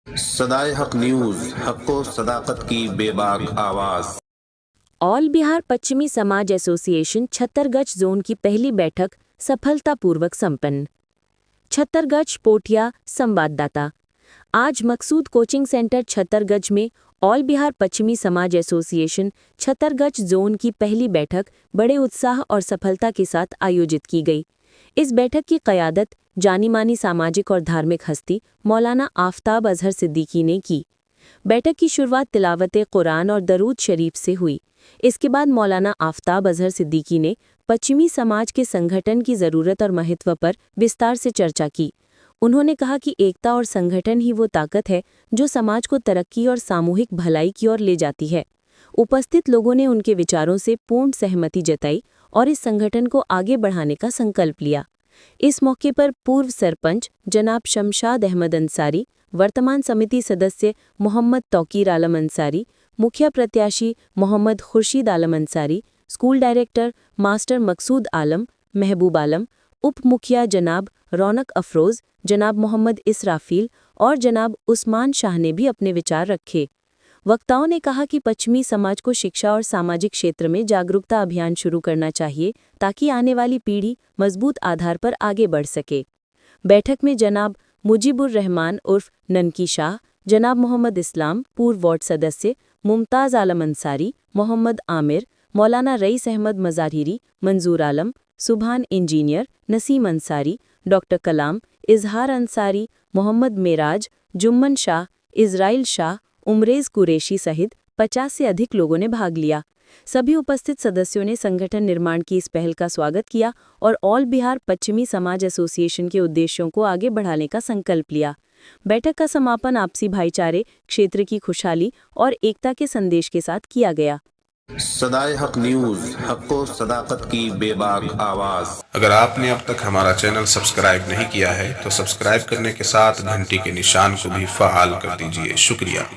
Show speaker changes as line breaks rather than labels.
सदाए हक न्यूज, हक़ व सदाकत की बेबाक आवाज़।
ऑल बिहार पश्चिमी समाज एसोसिएशन छत्तरगढ़ जोन की पहली बैठक सफलतापूर्वक संपन्न। छत्तरगढ़ पोठिया संवाददाता। आज मकसूद कोचिंग सेंटर छत्तरगढ़ में ऑल बिहार पश्चिमी समाज एसोसिएशन छत्तरगढ़ जोन की पहली बैठक बड़े उत्साह और सफलता के साथ आयोजित की गई। इस बैठक की क़यादत जानी मानी सामाजिक और धार्मिक हस्ती मौलाना आफताब अजहर सिद्दीकी ने की। बैठक की शुरुआत तिलावत कुरान और दरूद शरीफ से हुई। इसके बाद मौलाना आफताब अजहर सिद्दीकी ने पश्चिमी समाज के संगठन की ज़रूरत और महत्व पर विस्तार से चर्चा की। उन्होंने कहा कि एकता और संगठन ही वो ताकत है जो समाज को तरक्की और सामूहिक भलाई की ओर ले जाती है। उपस्थित लोगों ने उनके विचारों से पूर्ण सहमति जताई और इस संगठन को आगे बढ़ाने का संकल्प लिया। इस मौके पर पूर्व सरपंच जनाब शमशाद अहमद अंसारी, वर्तमान समिति सदस्य मोहम्मद तौकीर आलम अंसारी, मुखिया प्रत्याशी Mohammad Khurshid Alam Ansari, school director master मकसूद आलम, महबूब आलम, उप मुखिया जनाब रौनक अफरोज़, जनाब मोहम्मद इसराफील और जनाब उस्मान शाह ने भी अपने विचार रखे। वक्ताओं ने कहा कि पश्चिमी समाज को शिक्षा और सामाजिक क्षेत्र में जागरूकता अभियान शुरू करना चाहिए ताकि आने वाली पीढ़ी मजबूत आधार पर आगे बढ़ सके। बैठक में जनाब मुजीबुर रहमान उर्फ ननकी शाह, जनाब मोहम्मद इस्लाम पूर्व वार्ड सदस्य, मुमताज़ आलम अंसारी, मोहम्मद आमिर, मौलाना रईस अहमद मज़ाहिरी, मंजूर आलम, सुभान इंजीनियर, नसीम अंसारी, डॉक्टर कलाम, इजहार अंसारी, मोहम्मद मेराज, जुम्मन शाह, इज़राइल शाह, उमरेज़ कुरैशी सहित 50 से अधिक लोगों ने भाग लिया। सभी उपस्थित सदस्यों ने संगठन निर्माण की इस पहल का स्वागत किया और ऑल बिहार पश्चिमी समाज एसोसिएशन के उद्देश्यों को आगे बढ़ाने का संकल्प लिया। बैठक का समापन आपसी भाईचारे, क्षेत्र की खुशहाली और एकता के संदेश के साथ किया गया।
सदाए हक न्यूज, हक़ व सदाकत की बेबाक आवाज़।
अगर आपने अब तक हमारा चैनल सब्सक्राइब नहीं किया है तो सब्सक्राइब करने के साथ घंटी के निशान को भी फ़आल कर दीजिए। शुक्रिया।